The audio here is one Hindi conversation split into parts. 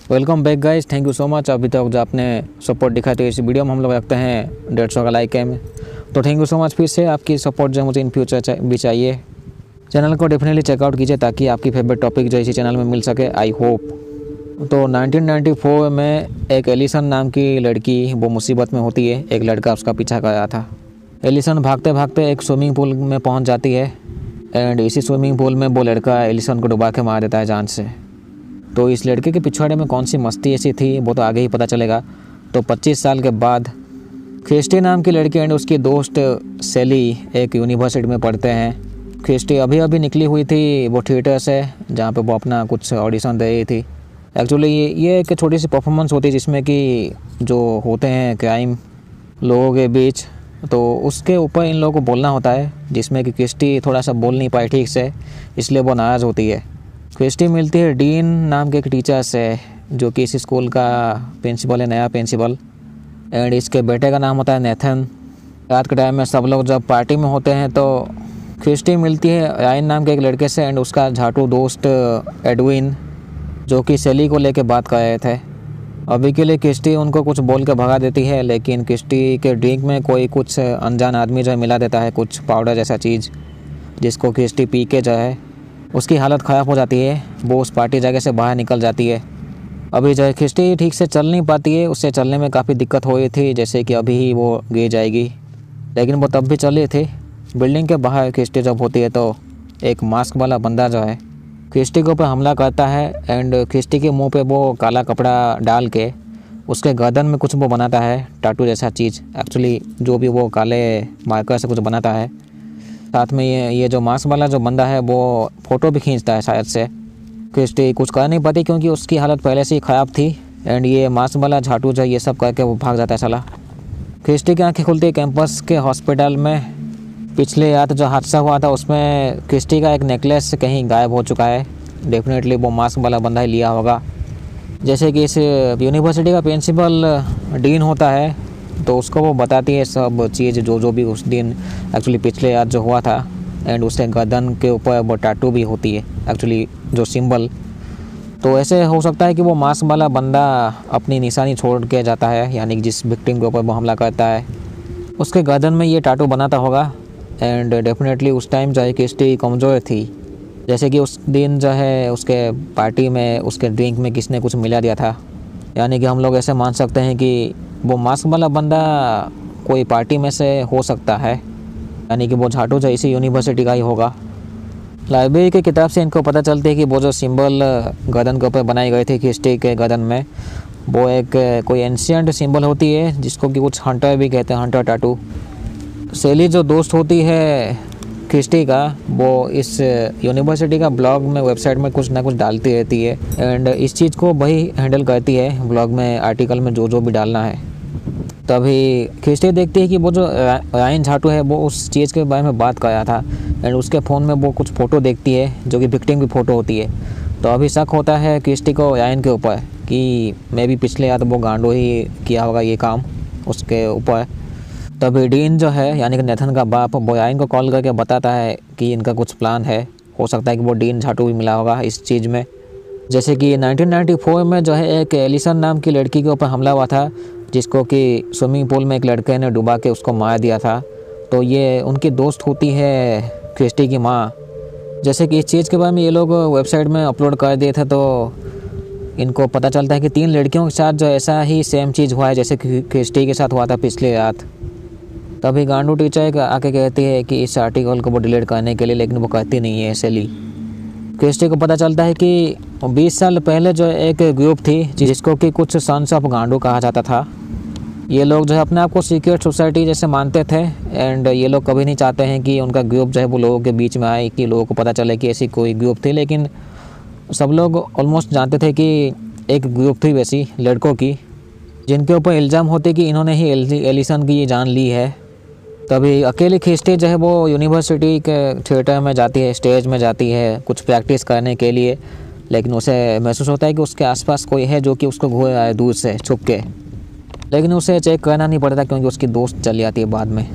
Welcome back guys, thank you so much. अभी तक जो आपने सपोर्ट दिखाई तो इस वीडियो में हम लोग रखते हैं 150 का लाइक है। तो थैंक यू सो मच। फिर से आपकी सपोर्ट जो मुझे इन फ्यूचर भी चाहिए। चैनल को डेफिनेटली चेकआउट कीजिए ताकि आपकी फेवरेट टॉपिक जो इसी चैनल में मिल सके, आई होप। तो 1994 में एक एलिसन नाम की लड़की वो मुसीबत में होती है। एक लड़का उसका पीछा कर रहा था। एलिसन भागते भागते एक स्विमिंग पूल में पहुंच जाती है एंड इसी स्विमिंग पूल में वो लड़का एलिसन को डुबा के मार देता है जान से। तो इस लड़के के पिछवाड़े में कौन सी मस्ती ऐसी थी वो तो आगे ही पता चलेगा। तो 25 साल के बाद क्रिस्टी नाम की लड़की एंड उसकी दोस्त सेली एक यूनिवर्सिटी में पढ़ते हैं। क्रिस्टी अभी अभी निकली हुई थी वो थिएटर से, जहाँ पे वो अपना कुछ ऑडिशन दे रही थी। एक्चुअली ये एक छोटी सी परफॉर्मेंस होती है जिसमें कि जो होते हैं क्राइम लोगों के बीच, तो उसके ऊपर इन लोगों को बोलना होता है, जिसमें कि क्रिस्टी थोड़ा सा बोल नहीं पाई ठीक से, इसलिए वो नाराज़ होती है। क्रिस्टी मिलती है डीन नाम के एक टीचर से, जो कि इस स्कूल का प्रिंसिपल है, नया प्रिंसिपल। एंड इसके बेटे का नाम होता है नेथन। रात के टाइम में सब लोग जब पार्टी में होते हैं तो क्रिस्टी मिलती है रायन नाम के एक लड़के से एंड उसका झाटू दोस्त एडविन, जो कि सेली को लेके बात कर रहे थे। अभी के लिए क्रिस्टी उनको कुछ बोल के भगा देती है, लेकिन क्रिस्टी के ड्रिंक में कोई कुछ अनजान आदमी जो है मिला देता है, कुछ पाउडर जैसा चीज़, जिसको क्रिस्टी पी के जो है उसकी हालत ख़राब हो जाती है। वो उस पार्टी जगह से बाहर निकल जाती है। अभी जो है क्रिस्टी ठीक से चल नहीं पाती है, उससे चलने में काफ़ी दिक्कत हो रही थी, जैसे कि अभी ही वो गिर जाएगी, लेकिन वो तब भी चल रही थी। बिल्डिंग के बाहर क्रिस्टी जब होती है तो एक मास्क वाला बंदा जो है क्रिस्टी के ऊपर हमला करता है एंड क्रिस्टी के मुंह पे वो काला कपड़ा डाल के उसके गर्दन में कुछ वो बनाता है, टाटू जैसा चीज़। एक्चुअली जो भी वो काले मार्कर से कुछ बनाता है। साथ में ये जो मास्क वाला जो बंदा है वो फ़ोटो भी खींचता है शायद से। क्रिस्टी कुछ कर नहीं पाती क्योंकि उसकी हालत पहले से ही ख़राब थी एंड ये मास्क वाला झाटू जो ये सब करके वो भाग जाता है साला। क्रिस्टी की आँखें खुलती है कैंपस के हॉस्पिटल में। पिछले रात जो हादसा हुआ था उसमें क्रिस्टी का एक नेकलेस कहीं गायब हो चुका है। डेफिनेटली वो मास्क वाला बंदा ही लिया होगा। जैसे कि इस यूनिवर्सिटी का प्रिंसिपल डीन होता है, तो उसको वो बताती है सब चीज़ जो भी उस दिन एक्चुअली पिछले रात जो हुआ था। एंड उसके गर्दन के ऊपर वो टैटू भी होती है, एक्चुअली जो सिंबल। तो ऐसे हो सकता है कि वो मास्क वाला बंदा अपनी निशानी छोड़ के जाता है, यानी कि जिस विक्टिम के ऊपर वो हमला करता है उसके गर्दन में ये टैटू बनाता होगा। एंड डेफिनेटली उस टाइम जो है क्रिस्टी कमज़ोर थी, जैसे कि उस दिन जो है उसके पार्टी में उसके ड्रिंक में किसने कुछ मिला दिया था। यानी कि हम लोग ऐसे मान सकते हैं कि वो मास्क वाला बंदा कोई पार्टी में से हो सकता है, यानी कि वो झाटू जो इसी यूनिवर्सिटी का ही होगा। लाइब्रेरी की किताब से इनको पता चलती है कि वो जो सिंबल गर्दन के ऊपर बनाई गई थी क्रिस्टी के गर्दन में, वो एक कोई एंशियंट सिंबल होती है, जिसको कि कुछ हंटर भी कहते हैं, हंटर टैटू। सेली जो दोस्त होती है क्रिस्टी का, वो इस यूनिवर्सिटी का ब्लॉग में, वेबसाइट में कुछ ना कुछ डालती रहती है एंड इस चीज़ को वही हैंडल करती है ब्लॉग में, आर्टिकल में जो भी डालना है। तभी क्रिस्टी देखती है कि वो जो रायन झाटू है वो उस चीज़ के बारे में बात कर रहा था एंड उसके फ़ोन में वो कुछ फ़ोटो देखती है जो कि विक्टिम की फ़ोटो होती है। तो अभी शक होता है क्रिस्टी को रायन के ऊपर कि मे भी पिछले या तो वो गांडो ही किया होगा ये काम उसके ऊपर। तभी डीन जो है, यानी कि नेथन का बाप, वो रायन को कॉल करके बताता है कि इनका कुछ प्लान है। हो सकता है कि वो डीन झाटू भी मिला होगा इस चीज़ में। जैसे कि 1994 में जो है एक एलिसन नाम की लड़की के ऊपर हमला हुआ था, जिसको कि स्विमिंग पूल में एक लड़के ने डुबा के उसको मार दिया था। तो ये उनकी दोस्त होती है क्रिस्टी की माँ। जैसे कि इस चीज़ के बारे में ये लोग वेबसाइट में अपलोड कर दिए थे, तो इनको पता चलता है कि 3 लड़कियों के साथ जो ऐसा ही सेम चीज़ हुआ है जैसे कि क्रिस्टी के साथ हुआ था पिछले रात। तभी गांडू टीचर आके कहती है कि इस आर्टिकल को वो डिलीट करने के लिए, लेकिन वो कहती नहीं है सेली। क्रिस्टी को पता चलता है कि 20 साल पहले जो एक ग्रुप थी जिसको कि कुछ सन्स ऑफ गांडू कहा जाता था। ये लोग जो है अपने आप को सीक्रेट सोसाइटी जैसे मानते थे एंड ये लोग कभी नहीं चाहते हैं कि उनका ग्रुप जो है वो लोगों के बीच में आए, कि लोगों को पता चले कि ऐसी कोई ग्रुप थी। लेकिन सब लोग ऑलमोस्ट जानते थे कि एक ग्रुप थी वैसी लड़कों की, जिनके ऊपर इल्ज़ाम होते कि इन्होंने ही एलिसन की ये जान ली है। तभी अकेली क्रिस्टी जो है वो यूनिवर्सिटी के थिएटर में जाती है, स्टेज में जाती है कुछ प्रैक्टिस करने के लिए, लेकिन उसे महसूस होता है कि उसके आसपास कोई है जो कि उसको घूर रहा है दूर से छुप के। लेकिन उसे चेक करना नहीं पड़ता क्योंकि उसकी दोस्त चली आती है बाद में।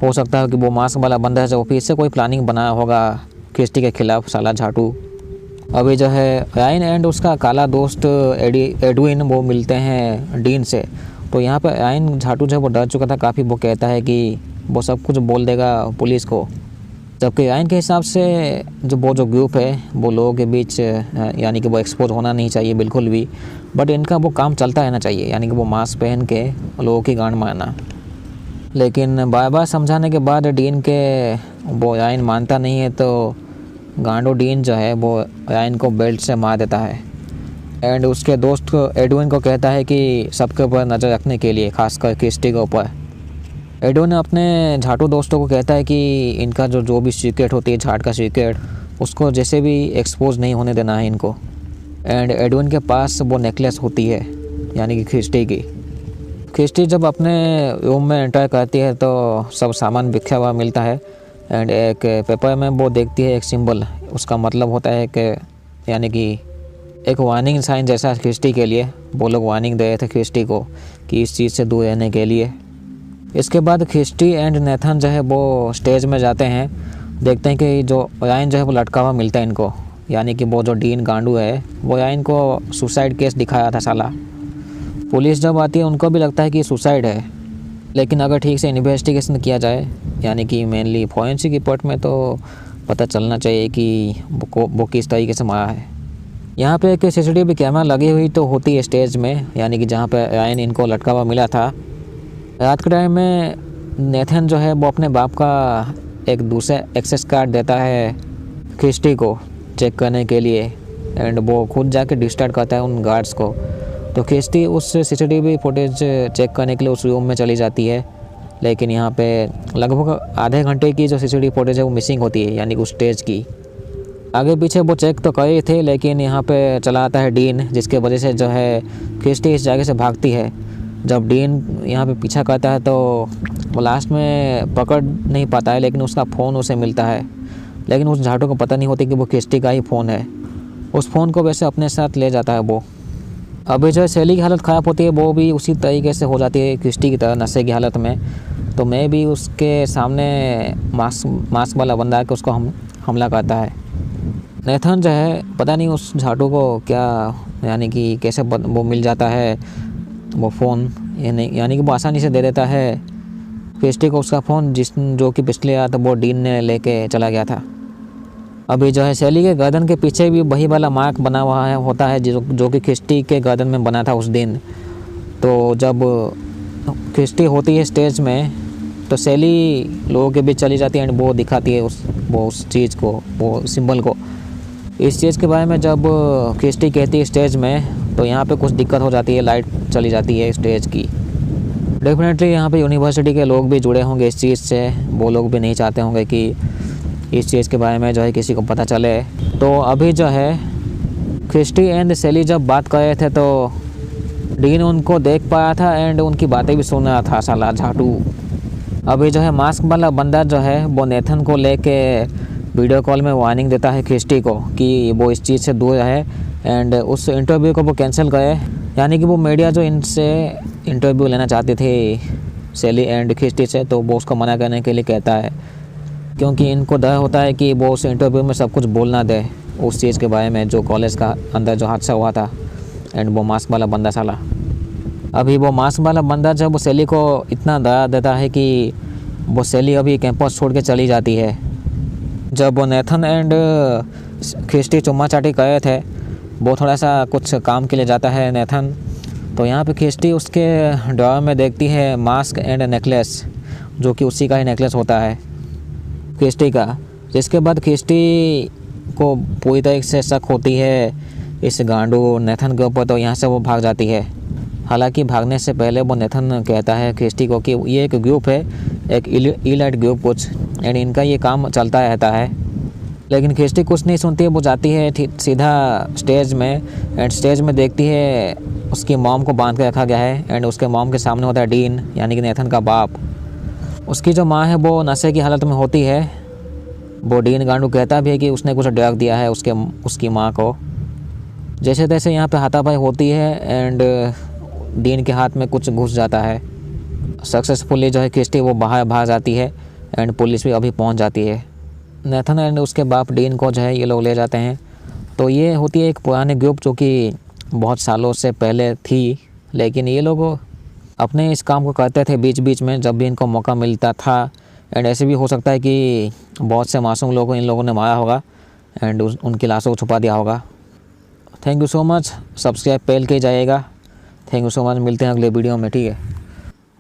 हो सकता है कि वो मास्क वाला बंदा है जो फिर से कोई प्लानिंग बनाया होगा क्रिस्टी के खिलाफ, साला झाटू। अभी जो है रायन एंड उसका काला दोस्त एडविन वो मिलते हैं डीन से। तो यहाँ पर रायन झाटू जो वो डर चुका था काफ़ी। वो कहता है कि वो सब कुछ बोल देगा पुलिस को। जबकि रायन के हिसाब से जो ग्रुप है वो लोगों के बीच यानी कि वो एक्सपोज होना नहीं चाहिए बिल्कुल भी। बट इनका वो काम चलता रहना चाहिए, यानी कि वो मास्क पहन के लोगों की गांड मारना। लेकिन बार बार समझाने के बाद डीन के वो रायन मानता नहीं है। तो गांडो डीन जो है वो रायन को बेल्ट से मार देता है एंड उसके दोस्त एडविन को कहता है कि सबके ऊपर नज़र रखने के लिए, खासकर क्रिस्टी के ऊपर। एडविन अपने झाटू दोस्तों को कहता है कि इनका जो भी सीक्रेट होती है, झाट का सीक्रेट, उसको जैसे भी एक्सपोज नहीं होने देना है इनको। एंड एडविन के पास वो नेकलेस होती है, यानी कि क्रिस्टी की। क्रिस्टी जब अपने रूम में एंटर करती है तो सब सामान बिखरा हुआ मिलता है एंड एक पेपर में वो देखती है एक सिंबल। उसका मतलब होता है कि यानी कि एक वार्निंग साइन जैसा क्रिस्टी के लिए। वो लोग वार्निंग दे रहे थे क्रिस्टी को कि इस चीज़ से दूर रहने के लिए। इसके बाद क्रिस्टी एंड नेथन जो है वो स्टेज में जाते हैं। देखते हैं कि जो रायन जो है वो लटका हुआ मिलता है इनको, यानी कि वो जो डीन गांडू है वो रायन को सुसाइड केस दिखाया था साला। पुलिस जब आती है उनको भी लगता है कि सुसाइड है, लेकिन अगर ठीक से इन्वेस्टिगेशन किया जाए, यानी कि मेनली फॉरेंसिक रिपोर्ट में, तो पता चलना चाहिए कि वो किस तरीके से मारा है। यहाँ पे एक सीसीटीवी कैमरा लगी हुई तो होती है स्टेज में, यानी कि जहाँ पे रायन इनको लटका हुआ मिला था। रात के टाइम में नेथन जो है वो अपने बाप का एक दूसरा एक्सेस कार्ड देता है क्रिस्टी को चेक करने के लिए एंड वो खुद जाके डिस्टर्ब करता है उन गार्ड्स को। तो क्रिस्टी उस सीसीटीवी फुटेज चेक करने के लिए उस रूम में चली जाती है। लेकिन यहाँ पे लगभग आधे घंटे की जो सीसीटीवी फुटेज है वो मिसिंग होती है, यानी कि उस स्टेज की। आगे पीछे वो चेक तो कर ही थे, लेकिन यहाँ पे चला आता है डीन, जिसके वजह से जो है क्रिस्टी इस जगह से भागती है। जब डीन यहाँ पे पीछा करता है तो वो लास्ट में पकड़ नहीं पाता है, लेकिन उसका फ़ोन उसे मिलता है। लेकिन उस झाटू को पता नहीं होती कि वो क्रिस्टी का ही फ़ोन है। उस फ़ोन को वैसे अपने साथ ले जाता है वो। अभी जो है सेली की हालत ख़राब होती है, वो भी उसी तरीके से हो जाती है क्रिस्टी की तरह, नशे की हालत में। तो मैं भी उसके सामने मास्क वाला बंदा के उसको हमला करता है। नेथन जो है पता नहीं उस झाटू को क्या, यानी कि कैसे वो मिल जाता है वो फ़ोन, यानी कि वो आसानी से दे देता है क्रिस्टी को उसका फ़ोन, जो कि पिछले रात वो डीन ने लेके चला गया था। अभी जो है सेली के गर्दन के पीछे भी वही वाला मार्क बना हुआ होता है जो कि क्रिस्टी के गर्दन में बना था उस दिन। तो जब क्रिस्टी होती है स्टेज में तो सेली लोगों के बीच चली जाती है एंड वो दिखाती है उस चीज़ को, वो सिंबल को। इस चीज़ के बारे में जब क्रिस्टी कहती है स्टेज में, तो यहाँ पे कुछ दिक्कत हो जाती है, लाइट चली जाती है स्टेज की। डेफिनेटली यहाँ पे यूनिवर्सिटी के लोग भी जुड़े होंगे इस चीज़ से। वो लोग भी नहीं चाहते होंगे कि इस चीज़ के बारे में जो है किसी को पता चले। तो अभी जो है क्रिस्टी एंड सेली जब बात कर रहे थे तो डीन उनको देख पाया था एंड उनकी बातें भी सुन रहा था साला झाटू। अभी जो है मास्क वाला बंदा जो है वो नेथन को लेके वीडियो कॉल में वार्निंग देता है क्रिस्टी को कि वो इस चीज़ से दूर रहे एंड उस इंटरव्यू को वो कैंसिल करे। यानी कि वो मीडिया जो इनसे इंटरव्यू लेना चाहती थी सेली एंड क्रिस्टी से, तो वो उसको मना करने के लिए कहता है, क्योंकि इनको डर होता है कि वो उस इंटरव्यू में सब कुछ बोलना दे उस चीज़ के बारे में जो कॉलेज का अंदर जो हादसा हुआ था एंड वो मास्क वाला बंदा साला। अभी वो मास्क वाला बंदा जब वो सेली को इतना डरा देता है कि वो सेली अभी कैंपस छोड़ के चली जाती है। जब वो नेथन एंड क्रिस्टी चुम्मा चाटी कर रहे थे, वो थोड़ा सा कुछ काम के लिए जाता है नेथन। तो यहाँ पे क्रिस्टी उसके ड्रॉअर में देखती है मास्क एंड नेकलेस, जो कि उसी का ही नेकलेस होता है क्रिस्टी का। जिसके बाद क्रिस्टी को पूरी तरीके से शक होती है इस गांडू नेथन के ऊपर, तो यहाँ से वो भाग जाती है। हालांकि भागने से पहले वो नेथन कहता है क्रिस्टी को कि ये एक ग्रुप है, एक इलाइट ग्रुप कुछ, एंड इनका ये काम चलता रहता है। लेकिन क्रिस्टी कुछ नहीं सुनती है, वो जाती है सीधा स्टेज में एंड स्टेज में देखती है उसकी मॉम को बांध के रखा गया है एंड उसके मॉम के सामने होता है डीन, यानी कि नेथन का बाप। उसकी जो माँ है वो नशे की हालत में होती है। वो डीन गांडू कहता भी है कि उसने कुछ ड्रग दिया है उसकी माँ को। जैसे तैसे यहाँ पे हाथापाई होती है एंड डीन के हाथ में कुछ घुस जाता है। सक्सेसफुली जो है क्रिस्टी वो बाहर भाग जाती है एंड पुलिस भी अभी पहुँच जाती है। नेथन एंड उसके बाप डीन को जो है ये लोग ले जाते हैं तो ये होती है एक पुरानी ग्रुप जो कि बहुत सालों से पहले थी, लेकिन ये लोग अपने इस काम को करते थे बीच बीच में जब भी इनको मौका मिलता था। एंड ऐसे भी हो सकता है कि बहुत से मासूम लोगों को इन लोगों ने मारा होगा एंड उनकी लाशों को छुपा दिया होगा। Thank you so much, subscribe पहल के जाइएगा। थैंक यू सो मच, मिलते हैं अगले वीडियो में, ठीक है।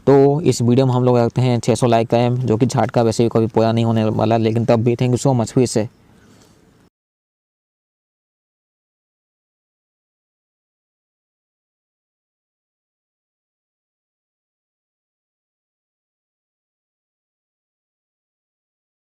तो इस वीडियो में हम लोग रखते हैं 600 लाइक का एम, जो कि झाट का वैसे भी कभी पूरा नहीं होने वाला, लेकिन तब भी थैंक यू सो मच फिर से।